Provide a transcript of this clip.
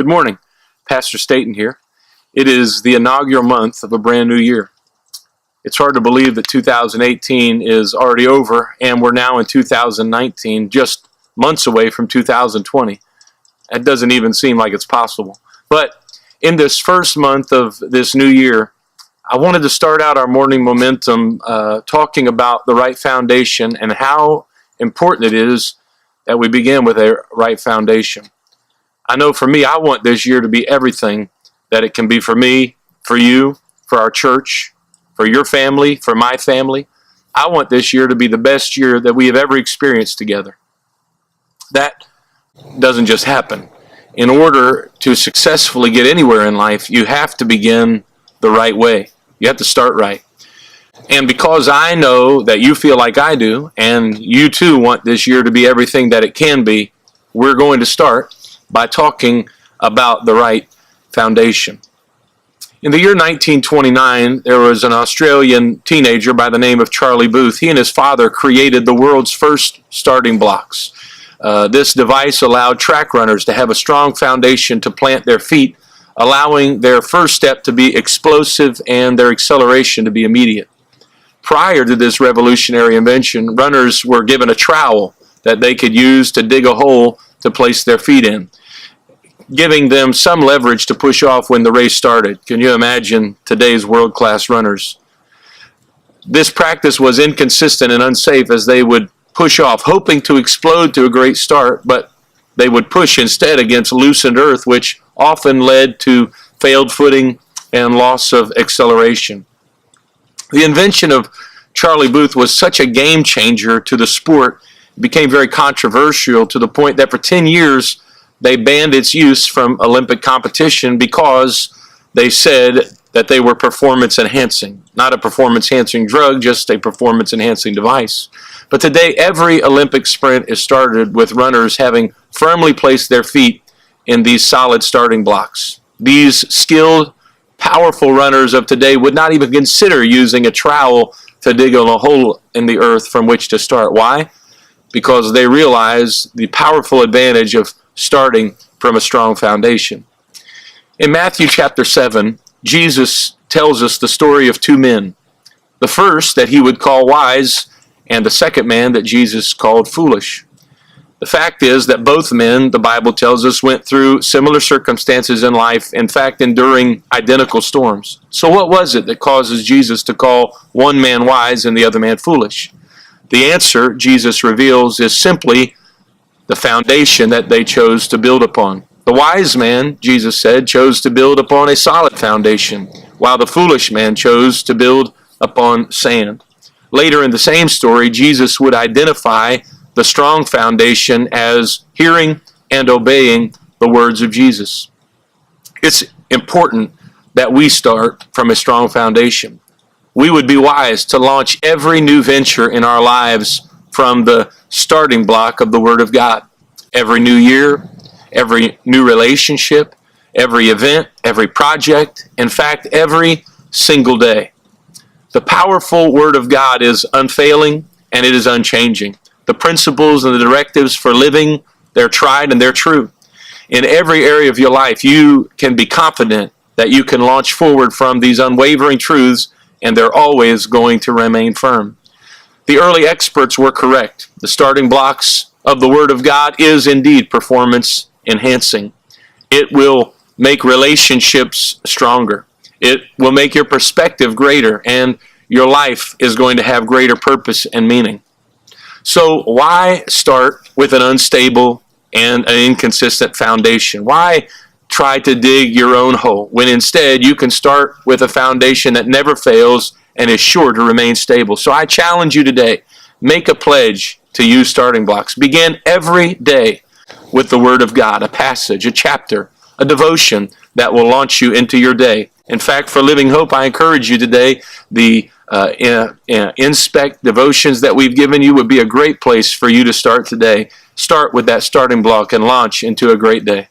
Good morning. Pastor Staten here. It is the inaugural month of a brand new year. It's hard to believe that 2018 is already over and we're now in 2019, just months away from 2020. That doesn't even seem like it's possible. But in this first month of this new year, I wanted to start out our morning momentum talking about the right foundation and how important it is that we begin with a right foundation. I know for me, I want this year to be everything that it can be for me, for you, for our church, for your family, for my family. I want this year to be the best year that we have ever experienced together. That doesn't just happen. In order to successfully get anywhere in life, you have to begin the right way. You have to start right. And because I know that you feel like I do, and you too want this year to be everything that it can be, we're going to start by talking about the right foundation. In the year 1929, there was an Australian teenager by the name of Charlie Booth. He and his father created the world's first starting blocks. This device allowed track runners to have a strong foundation to plant their feet, allowing their first step to be explosive and their acceleration to be immediate. Prior to this revolutionary invention, runners were given a trowel that they could use to dig a hole to place their feet in, giving them some leverage to push off when the race started. Can you imagine today's world-class runners? This practice was inconsistent and unsafe as they would push off, hoping to explode to a great start, but they would push instead against loosened earth, which often led to failed footing and loss of acceleration. The invention of Charlie Booth was such a game changer to the sport. It became very controversial to the point that for 10 years they banned its use from Olympic competition because they said that they were performance enhancing. Not a performance enhancing drug, just a performance enhancing device. But today every Olympic sprint is started with runners having firmly placed their feet in these solid starting blocks. These skilled, powerful runners of today would not even consider using a trowel to dig a hole in the earth from which to start. Why? Because they realize the powerful advantage of starting from a strong foundation. In Matthew chapter 7, Jesus tells us the story of two men. The first that he would call wise, and the second man that Jesus called foolish. The fact is that both men, the Bible tells us, went through similar circumstances in life, in fact, enduring identical storms. So what was it that causes Jesus to call one man wise and the other man foolish? The answer, Jesus reveals, is simply the foundation that they chose to build upon. The wise man, Jesus said, chose to build upon a solid foundation, while the foolish man chose to build upon sand. Later in the same story, Jesus would identify the strong foundation as hearing and obeying the words of Jesus. It's important that we start from a strong foundation. We would be wise to launch every new venture in our lives from the starting block of the Word of God. Every new year, every new relationship, every event, every project, in fact, every single day. The powerful Word of God is unfailing and it is unchanging. The principles and the directives for living, they're tried and they're true. In every area of your life, you can be confident that you can launch forward from these unwavering truths and they're always going to remain firm. The early experts were correct. The starting blocks of the Word of God is indeed performance enhancing. It will make relationships stronger. It will make your perspective greater, and your life is going to have greater purpose and meaning. So why start with an unstable and an inconsistent foundation? Why try to dig your own hole when instead you can start with a foundation that never fails and is sure to remain stable? So I challenge you today, make a pledge to use starting blocks. Begin every day with the Word of God, a passage, a chapter, a devotion that will launch you into your day. In fact, for Living Hope, I encourage you today, the Inspect devotions that we've given you would be a great place for you to start today. Start with that starting block and launch into a great day.